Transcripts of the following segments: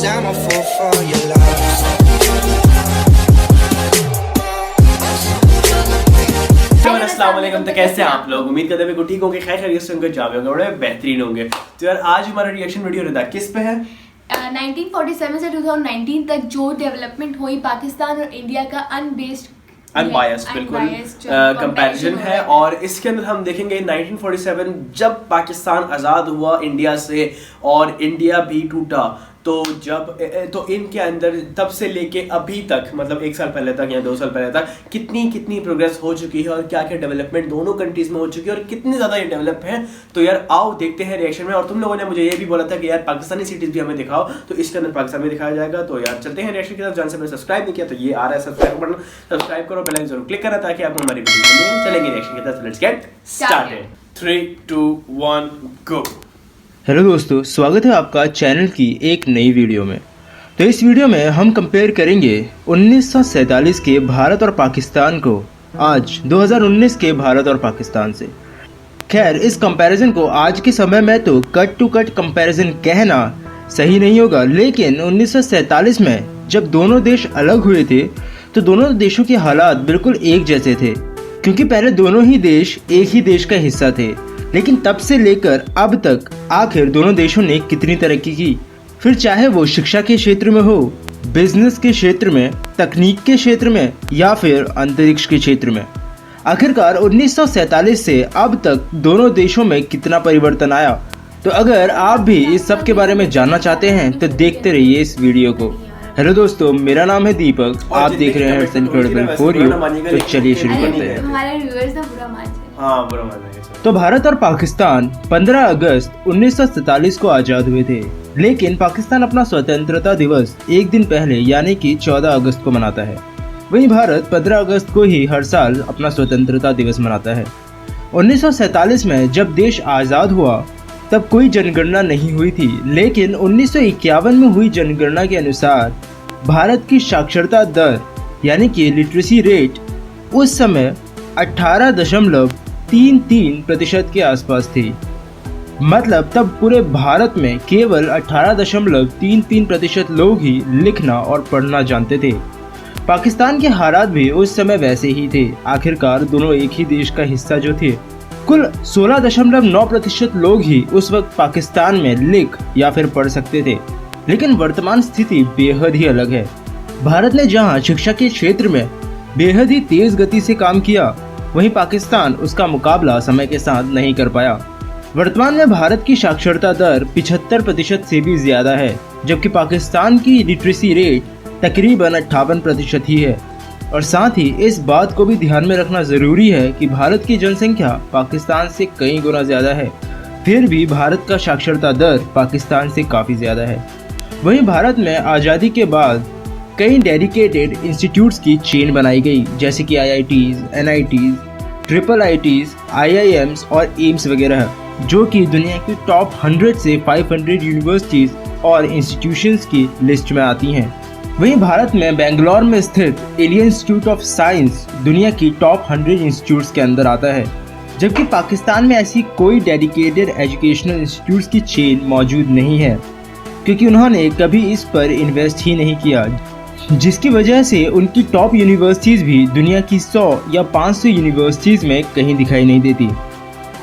'cause I'm a fool for your love. अस्सलाम वालेकुम। तो कैसे हैं आप लोग? उम्मीद करते हैं ठीक होंगे, खैर खैरियत से होंगे, जावे होंगे, बड़े बेहतरीन होंगे। तो यार आज हमारा रिएक्शन वीडियो रहता किस पे है? 1947 से 2019 तक जो डेवलपमेंट हुई पाकिस्तान और इंडिया का अनबायस्ड बिल्कुल कंपैरिजन है। और इसके अंदर हम देखेंगे 1947 जब पाकिस्तान आज़ाद हुआ इंडिया से और इंडिया भी टूटा, तो इनके अंदर तब से लेके अभी तक, मतलब 1 साल पहले तक या 2 साल पहले तक कितनी प्रोग्रेस हो चुकी है और क्या क्या डेवलपमेंट दोनों कंट्रीज में हो चुकी है और कितनी ज़्यादा ये डेवलप है। तो यार आओ देखते हैं रिएक्शन में। और तुम लोगों ने मुझे ये भी बोला था कि यार पाकिस्तानी सिटीज़ भी हमें दिखाओ, तो इसके अंदर पाकिस्तान में दिखाया जाएगा। तो यार चलते हैं रिएक्शन की तरफ। जान से सब्सक्राइब नहीं किया तो ये आ रहा है सब्सक्राइब बटन, सब्सक्राइब करो, बेल आइकन जरूर क्लिक करना ताकि आपको हमारी वीडियो चलेंगे रिएक्शन की तरफ। Let's get started. 3 2 1 go. Hello दोस्तों, स्वागत है आपका चैनल की एक नई वीडियो में। तो इस वीडियो में हम कंपेयर करेंगे 1947 के भारत और पाकिस्तान को आज 2019 के भारत और पाकिस्तान से। खैर इस कंपैरिजन को आज के समय में तो कट टू कट कंपैरिजन कहना सही नहीं होगा, लेकिन 1947 में जब दोनों देश अलग हुए थे तो दोनों देशों के हालात बिल्कुल एक जैसे थे, क्योंकि पहले दोनों ही देश एक ही देश का हिस्सा थे। लेकिन तब से लेकर अब तक आखिर दोनों देशों ने कितनी तरक्की की, फिर चाहे वो शिक्षा के क्षेत्र में हो, बिजनेस के क्षेत्र में, तकनीक के क्षेत्र में या फिर अंतरिक्ष के क्षेत्र में। आखिरकार 1947 से अब तक दोनों देशों में कितना परिवर्तन आया। तो अगर आप भी इस सब के बारे में जानना चाहते हैं तो देखते रहिए इस वीडियो को। हेलो दोस्तों, मेरा नाम है दीपक, आप देख रहे हैं इनक्रेडिबल फॉर यू। तो चलिए शुरू करते हैं। हमारे व्यूअर्स ना बुरा मान जाए। हाँ, बुरा मान जाएंगे। तो भारत और पाकिस्तान 15 अगस्त 1947 को आज़ाद हुए थे, लेकिन पाकिस्तान अपना स्वतंत्रता दिवस एक दिन पहले यानी कि 14 अगस्त को मनाता है। वहीं भारत 15 अगस्त को ही हर साल अपना स्वतंत्रता दिवस मनाता है। 1947 में जब देश आज़ाद हुआ तब कोई जनगणना नहीं हुई थी, लेकिन 1951 में हुई जनगणना के अनुसार भारत की साक्षरता दर यानी कि लिटरेसी रेट उस समय 18.33% के आसपास थी। मतलब तब पूरे भारत में केवल 18.33% लोग ही लिखना और पढ़ना जानते थे। पाकिस्तान के हालात भी उस समय वैसे ही थे। आखिरकार दोनों एक ही देश का हिस्सा जो थे, कुल 16.9% लोग ही उस वक्त पाकिस्तान में लिख या फिर पढ़ सकते थे। लेकिन वर्तमान स्थिति बेहद ही अलग है। भारत ने जहां शिक्षा के क्षेत्र में बेहद ही तेज गति से काम किया, वहीं पाकिस्तान उसका मुकाबला समय के साथ नहीं कर पाया। वर्तमान में भारत की साक्षरता दर 75% से भी ज्यादा है, जबकि पाकिस्तान की लिटरेसी रेट तकरीबन 58% ही है। और साथ ही इस बात को भी ध्यान में रखना जरूरी है कि भारत की जनसंख्या पाकिस्तान से कई गुना ज्यादा है, फिर भी भारत का साक्षरता दर पाकिस्तान से काफ़ी ज़्यादा है। वहीं भारत में आज़ादी के बाद कई डेडिकेटेड इंस्टीट्यूट्स की चेन बनाई गई, जैसे कि IITs, NITs, IIITs, IIMs और एम्स वगैरह, जो कि दुनिया की टॉप 100 से 500 यूनिवर्सिटीज़ और इंस्टीट्यूशंस की लिस्ट में आती हैं। वहीं भारत में बेंगलोर में स्थित इंडियन इंस्टीट्यूट ऑफ साइंस दुनिया की टॉप 100 इंस्टीट्यूट्स के अंदर आता है, जबकि पाकिस्तान में ऐसी कोई डेडिकेटेड एजुकेशनल इंस्टीट्यूट्स की चेन मौजूद नहीं है, क्योंकि उन्होंने कभी इस पर इन्वेस्ट ही नहीं किया, जिसकी वजह से उनकी टॉप यूनिवर्सिटीज़ भी दुनिया की 100 या 500 यूनिवर्सिटीज़ में कहीं दिखाई नहीं देती।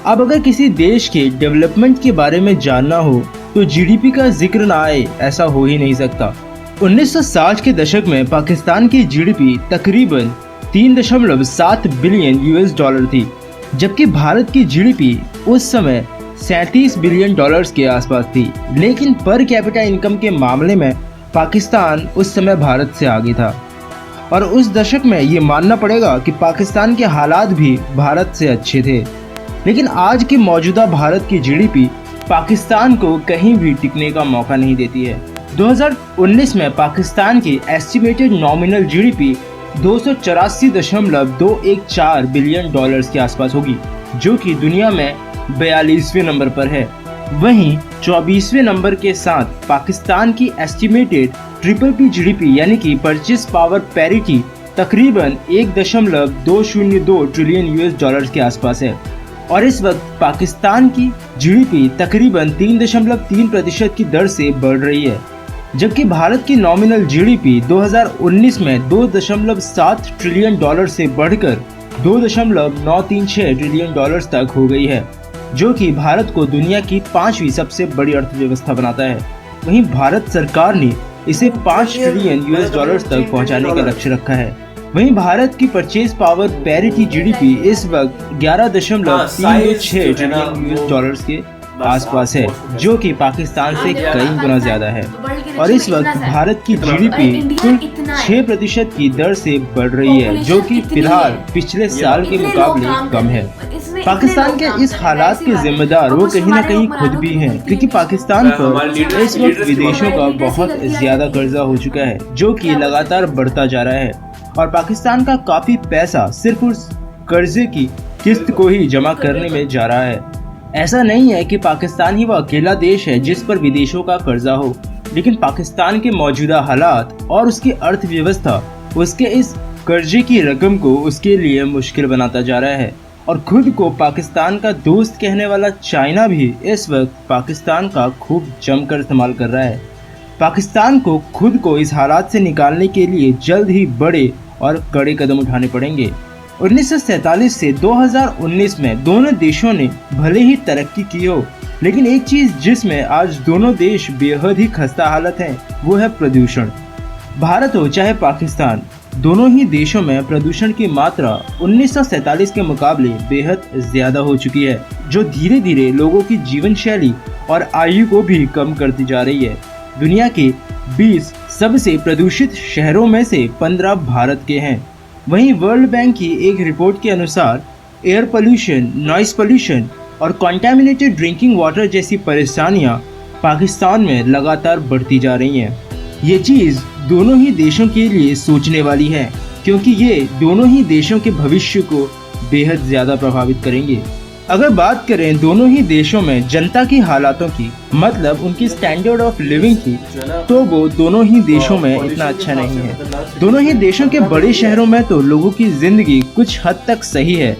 अब अगर किसी देश के डेवलपमेंट के बारे में जानना हो तो GDP का जिक्र ना आए, ऐसा हो ही नहीं सकता। 1960 के दशक में पाकिस्तान की GDP तकरीबन 3.7 बिलियन $, थी, जबकि भारत की GDP उस समय 37 बिलियन डॉलर्स के आसपास थी। लेकिन पर कैपिटा इनकम के मामले में पाकिस्तान उस समय भारत से आगे था, और उस दशक में ये मानना पड़ेगा कि पाकिस्तान के हालात भी भारत से अच्छे थे। लेकिन आज की मौजूदा भारत की GDP पाकिस्तान को कहीं भी टिकने का मौका नहीं देती है। 2019 में पाकिस्तान की estimated nominal GDP 284.214 billion dollars के आसपास होगी, जो कि दुनिया में 42वें नंबर पर है। वहीं 24वें नंबर के साथ पाकिस्तान की एस्टिमेटेड PPP GDP यानी कि परचेस पावर पैरिटी तकरीबन 1.202 ट्रिलियन $, के आसपास है। और इस वक्त पाकिस्तान की GDP तकरीबन 3.3% की दर से बढ़ रही है। जबकि भारत की नॉमिनल जीडीपी 2019 में 2.7 ट्रिलियन डॉलर से बढ़कर 2.936 ट्रिलियन डॉलर्स तक हो गई है, जो कि भारत को दुनिया की 5वीं सबसे बड़ी अर्थव्यवस्था बनाता है। वहीं भारत सरकार ने इसे 5 ट्रिलियन यूएस डॉलर्स तक पहुंचाने का लक्ष्य रखा है। वहीं भारत की परचेज पावर पैरिटी जीडीपी इस वक्त 11.326 ट्रिलियन यूएस डॉलर्स के आसपास है, जो कि पाकिस्तान से कई गुना ज्यादा है। और इस वक्त भारत की जीडीपी कुल 6% की दर से बढ़ रही है, जो कि फिलहाल पिछले साल के मुकाबले कम है। पाकिस्तान के इस हालात के जिम्मेदार वो कहीं न कहीं खुद भी हैं, क्योंकि पाकिस्तान पर इस वक्त विदेशों का बहुत ज्यादा कर्जा हो चुका है, जो कि लगातार बढ़ता जा रहा है। और पाकिस्तान का काफी पैसा सिर्फ उस कर्जे की किस्त को ही जमा करने में जा रहा है। ऐसा नहीं है कि पाकिस्तान ही वो अकेला देश है जिस पर विदेशों का कर्जा हो, लेकिन पाकिस्तान के मौजूदा हालात और उसकी अर्थव्यवस्था उसके इस कर्जे की रकम को उसके लिए मुश्किल बनाता जा रहा है। और खुद को पाकिस्तान का दोस्त कहने वाला चाइना भी इस वक्त पाकिस्तान का खूब जमकर इस्तेमाल कर रहा है। पाकिस्तान को खुद को इस हालात से निकालने के लिए जल्द ही बड़े और कड़े कदम उठाने पड़ेंगे। 1947 से 2019 में दोनों देशों ने भले ही तरक्की की हो, लेकिन एक चीज जिसमें आज दोनों देश बेहद ही खस्ता हालत हैं, वो है प्रदूषण। भारत हो चाहे पाकिस्तान, दोनों ही देशों में प्रदूषण की मात्रा 1947 के मुकाबले बेहद ज्यादा हो चुकी है, जो धीरे धीरे लोगों की जीवन शैली और आयु को भी कम करती जा रही है। दुनिया के 20 सबसे प्रदूषित शहरों में से 15 भारत के हैं। वहीं वर्ल्ड बैंक की एक रिपोर्ट के अनुसार एयर पोल्यूशन, नॉइस पोल्यूशन और कॉन्टैमिनेटेड ड्रिंकिंग वाटर जैसी परेशानियां पाकिस्तान में लगातार बढ़ती जा रही हैं। ये चीज़ दोनों ही देशों के लिए सोचने वाली है, क्योंकि ये दोनों ही देशों के भविष्य को बेहद ज़्यादा प्रभावित करेंगे। अगर बात करें दोनों ही देशों में जनता की हालातों की, मतलब उनकी स्टैंडर्ड ऑफ लिविंग की, तो वो दोनों ही देशों में इतना अच्छा नहीं है। दोनों ही देशों के बड़े शहरों में तो लोगों की जिंदगी कुछ हद तक सही है,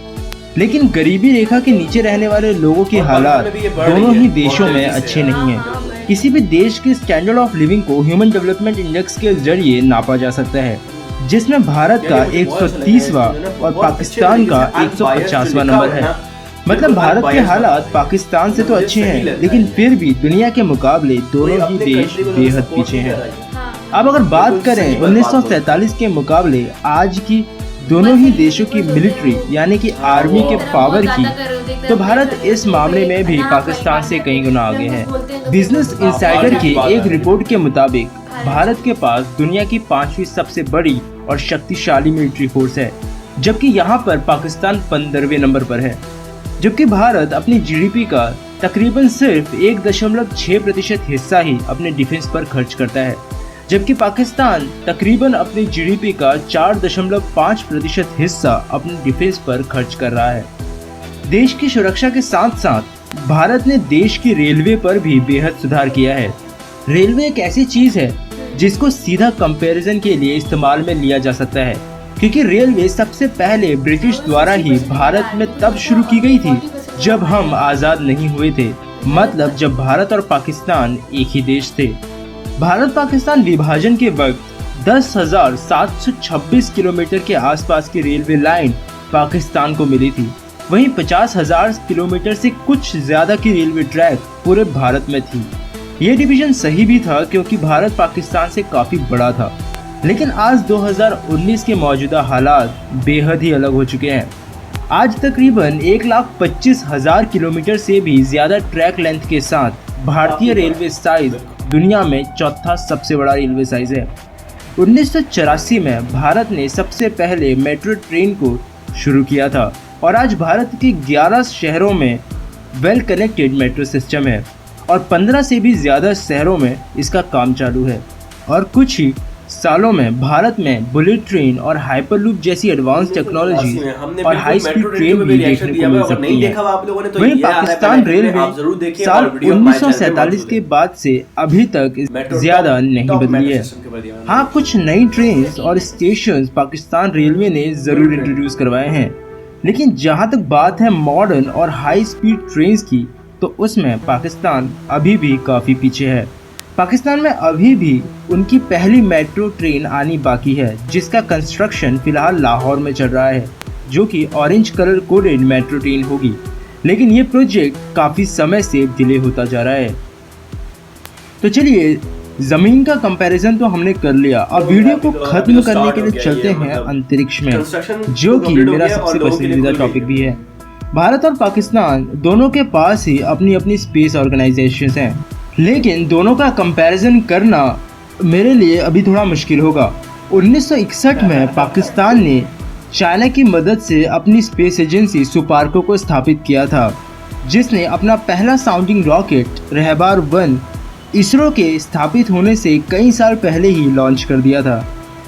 लेकिन गरीबी रेखा के नीचे रहने वाले लोगों के हालात दोनों ही देशों में अच्छे नहीं हैं। किसी भी देश के स्टैंडर्ड ऑफ लिविंग को ह्यूमन डेवलपमेंट इंडेक्स के जरिए नापा जा सकता है, जिसमें भारत का 130वां और पाकिस्तान का 150वां नंबर है। मतलब भारत के हालात पाकिस्तान से तो अच्छे हैं, लेकिन फिर भी दुनिया के मुकाबले दोनों ही देश बेहद पीछे हैं। अब अगर बात करें 1947 के मुकाबले आज की दोनों ही देशों की मिलिट्री यानी कि आर्मी के पावर की, तो भारत इस मामले में भी पाकिस्तान से कई गुना आगे है। बिजनेस इनसाइडर की एक रिपोर्ट के मुताबिक भारत के पास दुनिया की 5वीं सबसे बड़ी और शक्तिशाली मिलिट्री फोर्स है, जबकि यहाँ पर पाकिस्तान 15वें नंबर पर है। जबकि भारत अपनी जीडीपी का तकरीबन सिर्फ 1.6% हिस्सा ही अपने डिफेंस पर खर्च करता है, जबकि पाकिस्तान तकरीबन अपनी जीडीपी का 4.5% हिस्सा अपने डिफेंस पर खर्च कर रहा है। देश की सुरक्षा के साथ साथ भारत ने देश की रेलवे पर भी बेहद सुधार किया है। रेलवे एक ऐसी चीज है जिसको सीधा कंपैरिजन के लिए इस्तेमाल में लिया जा सकता है, क्योंकि रेलवे सबसे पहले ब्रिटिश द्वारा ही भारत में तब शुरू की गई थी जब हम आज़ाद नहीं हुए थे, मतलब जब भारत और पाकिस्तान एक ही देश थे। भारत पाकिस्तान विभाजन के वक्त 10,726 किलोमीटर के आसपास की रेलवे लाइन पाकिस्तान को मिली थी। वहीं 50,000 किलोमीटर से कुछ ज़्यादा की रेलवे ट्रैक पूरे भारत में थी। ये डिवीज़न सही भी था, क्योंकि भारत पाकिस्तान से काफ़ी बड़ा था, लेकिन आज 2019 के मौजूदा हालात बेहद ही अलग हो चुके हैं। आज तकरीबन 1,25,000 किलोमीटर से भी ज़्यादा ट्रैक लेंथ के साथ भारतीय रेलवे साइज दुनिया में चौथा सबसे बड़ा रेलवे साइज है। 1984 में भारत ने सबसे पहले मेट्रो ट्रेन को शुरू किया था, और आज भारत के 11 शहरों में वेल कनेक्टेड मेट्रो सिस्टम है, और 15 से भी ज़्यादा शहरों में इसका काम चालू है। और कुछ ही सालों में भारत में बुलेट ट्रेन और हाइपरलूप जैसी एडवांस टेक्नोलॉजी और हाई स्पीड ट्रेन भी देखने को मिल सकती है। वहीं पाकिस्तान रेलवे साल 1947 के बाद से अभी तक ज्यादा नहीं बदली है। हाँ, कुछ नई ट्रेन और स्टेशन पाकिस्तान रेलवे ने जरूर इंट्रोड्यूस करवाए हैं, लेकिन जहाँ तक बात है मॉडर्न और हाई स्पीड ट्रेन की, तो उसमें पाकिस्तान अभी भी काफी पीछे है। पाकिस्तान में अभी भी उनकी पहली मेट्रो ट्रेन आनी बाकी है, जिसका कंस्ट्रक्शन फिलहाल लाहौर में चल रहा है, जो कि orange colour coded metro train होगी। लेकिन ये प्रोजेक्ट काफ़ी समय से डिले होता जा रहा है। तो चलिए, ज़मीन का कंपैरिजन तो हमने कर लिया, अब वीडियो को ख़त्म करने के लिए चलते हैं अंतरिक्ष में, जो कि मेरा सबसे पसंदीदा टॉपिक भी है। भारत और पाकिस्तान दोनों के पास ही अपनी अपनी स्पेस ऑर्गेनाइजेशंस हैं, लेकिन दोनों का कंपैरिजन करना मेरे लिए अभी थोड़ा मुश्किल होगा। 1961 में पाकिस्तान ने चाइना की मदद से अपनी स्पेस एजेंसी सुपार्को को स्थापित किया था, जिसने अपना पहला साउंडिंग रॉकेट रहबार 1 इसरो के स्थापित होने से कई साल पहले ही लॉन्च कर दिया था।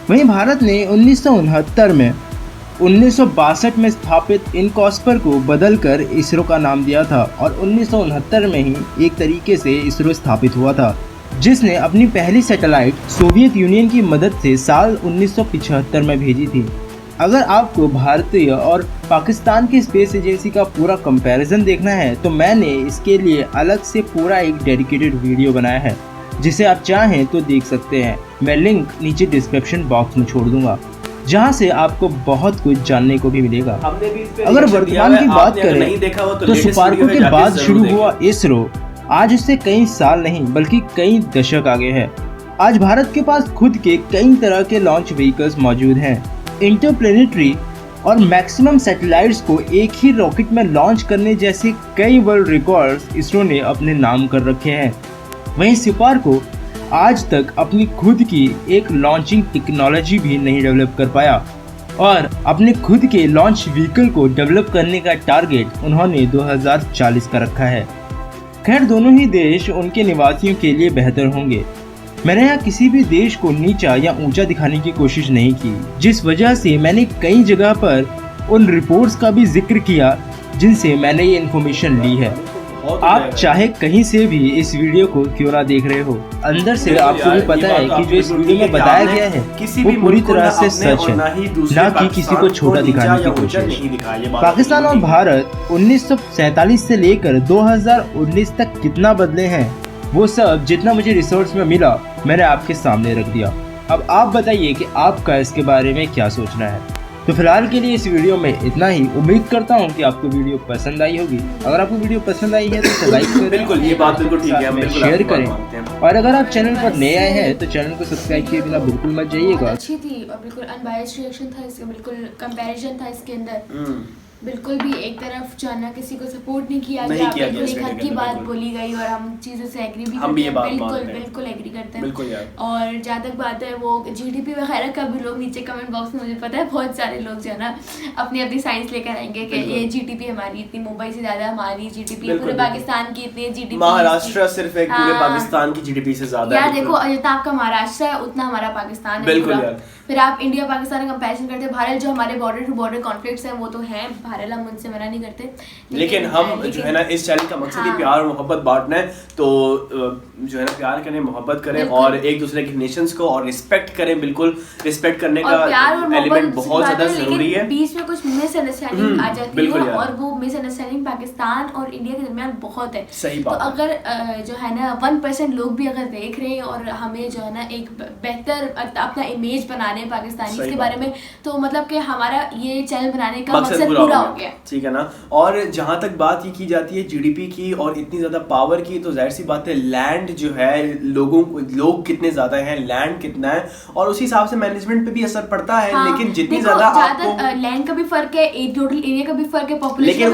वहीं भारत ने 1969 में 1962 में स्थापित इनकॉस्पर को बदलकर इसरो का नाम दिया था और 1969 में ही एक तरीके से इसरो स्थापित हुआ था, जिसने अपनी पहली सैटेलाइट सोवियत यूनियन की मदद से साल 1975 में भेजी थी। अगर आपको भारतीय और पाकिस्तान की स्पेस एजेंसी का पूरा कंपैरिजन देखना है तो मैंने इसके लिए अलग से पूरा एक डेडिकेटेड वीडियो बनाया है, जिसे आप चाहें तो देख सकते हैं। मैं लिंक नीचे डिस्क्रिप्शन बॉक्स में छोड़ दूंगा, जहां से आपको बहुत कुछ जानने को भी मिलेगा। अगर वर्तमान की बात करें तो सुपार्को के बाद शुरू हुआ इसरो आज उससे कई साल नहीं बल्कि कई दशक आगे है। आज भारत के पास खुद के कई तरह के लॉन्च व्हीकल्स मौजूद हैं। इंटरप्लेनेटरी और मैक्सिमम सैटेलाइट्स को एक ही रॉकेट में लॉन्च करने जैसे कई वर्ल्ड रिकॉर्ड्स इसरो ने अपने नाम कर रखे हैं। वहीं सुपार्को आज तक अपनी खुद की एक लॉन्चिंग टेक्नोलॉजी भी नहीं डेवलप कर पाया और अपने खुद के लॉन्च व्हीकल को डेवलप करने का टारगेट उन्होंने 2040 का रखा है। खैर, दोनों ही देश उनके निवासियों के लिए बेहतर होंगे। मैंने यहाँ किसी भी देश को नीचा या ऊंचा दिखाने की कोशिश नहीं की, जिस वजह से मैंने कई जगह पर उन रिपोर्ट्स का भी जिक्र किया जिनसे मैंने ये इन्फॉर्मेशन ली है। आप चाहे कहीं से भी इस वीडियो को क्यों ना देख रहे हो, अंदर से आपको भी पता है कि जो इस वीडियो में बताया गया है वो पूरी तरह से सच है, ना कि किसी को छोटा दिखाने की कोशिश। पाकिस्तान और भारत 1947 से लेकर 2019 तक कितना बदले हैं, वो सब जितना मुझे रिसोर्स में मिला मैंने आपके सामने रख दिया। अब आप बताइए कि आपका इसके बारे में क्या सोचना है। तो फिलहाल के लिए इस वीडियो में इतना ही। उम्मीद करता हूँ कि आपको वीडियो पसंद आई होगी। अगर आपको वीडियो पसंद आई है तो लाइक करें, बिल्कुल ये बात बिल्कुल ठीक है, शेयर करें और अगर आप चैनल पर नए आए हैं तो चैनल को सब्सक्राइब किए बिना बिल्कुल मत जाइएगा। अच्छी थी और बिल्कुल अनबायस्ड रिएक्शन था इसका, बिल्कुल कंपैरिजन था इसके अंदर। बिल्कुल भी एक तरफ जो है ना किसी को सपोर्ट नहीं किया गया, बिल्कुल एक हद की बात बोली गई और हम चीज़ों से एग्री भी करते हैं, बिल्कुल एग्री करते हैं। और जहाँ तक बात है वो जीडीपी वगैरह का भी लोग नीचे कमेंट बॉक्स में, मुझे पता है बहुत सारे लोग जो है ना अपनी अपनी साइंस लेकर आएंगे कि ये जीडीपी हमारी इतनी, मुंबई से ज़्यादा हमारी जीडीपी, पूरे पाकिस्तान की इतनी जीडीपी, महाराष्ट्र सिर्फ एक पूरे पाकिस्तान की जीडीपी से ज़्यादा है। यार देखो, जितना आपका महाराष्ट्र है उतना हमारा पाकिस्तान है। फिर आप इंडिया पाकिस्तान का कंपैरिजन करते हैं। भारत जो हमारे बॉर्डर टू बॉर्डर कॉन्फ्लिक्ट्स हैं वो तो हैं, भारत हम उनसे मना नहीं करते, लेकिन हम जो है ना इस चैनल का मकसद ही प्यार और मोहब्बत बांटना है। तो जो है ना प्यार करें, मोहब्बत करें और एक दूसरे के नेशंस को और रिस्पेक्ट करें। बिल्कुल रिस्पेक्ट करने का एलिमेंट बहुत ज्यादा जरूरी है। बीच में कुछ मिसअंडरस्टैंडिंग आ जाती है और वो मिसअंडरस्टैंडिंग पाकिस्तान और इंडिया के दरमियान बहुत है। सही बात। तो अगर जो है ना 1% लोग भी अगर देख रहे हैं और हमें जो है ना एक बेहतर अपना इमेज बना रहे हैं पाकिस्तानी के बारे में, तो मतलब कि हमारा ये चैनल बनाने का मकसद पूरा हो गया, ठीक है ना। और जहाँ तक बात ये की जाती है जीडीपी की और इतनी ज्यादा पावर की, तो जाहिर सी बात है लैंड जो है लोग कितने ज्यादा हैं, लैंड कितना है और उसी हिसाब से मैनेजमेंट पे भी असर पड़ता है। हाँ, लेकिन जितनी ज्यादा आपको लैंड का भी फर्क है, टोटल एरिया का भी फर्क है, पॉपुलेशन लेकिन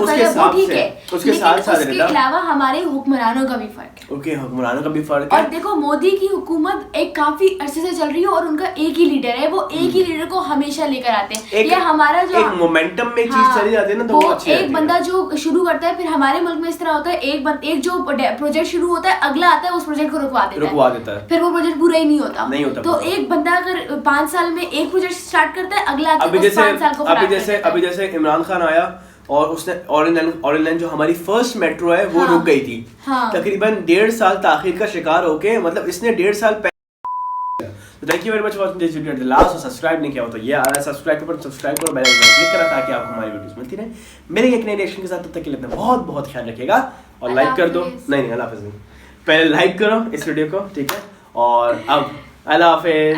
उसके साथ उसके अलावा हमारे हुक्मरानों का भी फर्क है। ओके, हुक्मरानों का भी फर्क है। और देखो मोदी की हुकूमत एक काफी अरसे से चल रही है और उनका एक ही लीडर है, वो एक ही लीडर को हमेशा लेकर आते हैं। ये हमारा जो एक मोमेंटम में चीज चली जाती है ना, तो वो अच्छी एक बंदा जो शुरू करता है, फिर हमारे मुल्क में इस तरह होता है एक जो प्रोजेक्ट शुरू होता है अगला आता है उस प्रोजेक्ट को रुकवा देता है, फिर वो प्रोजेक्ट पूरा ही नहीं होता। तो एक बंदा अगर 5 साल में एक प्रोजेक्ट स्टार्ट करता है, अगला आता है 5 साल को। अभी जैसे इमरान खान आया और उसने ऑरेंज लाइन जो हमारी फर्स्ट मेट्रो है वो रुक गई थी। तकरीबन 1.5 साल ताखीर का शिकार होके, मतलब इसने 1.5 साल thank you very much for this video. Last और सब्सक्राइब नहीं किया हो तो ये आ रहा है, सब्सक्राइब करो, बेल आइकन क्लिक करा ताकि आपको हमारी वीडियोस मिलती रहे। मेरे एक नए रिएक्शन के साथ, तब तक के लिए अपना बहुत बहुत ख्याल रखिएगा और लाइक कर दो। नहीं अल्लाह हाफिज़। पहले लाइक करो इस वीडियो को, ठीक है, और अब अल्लाह हाफिज।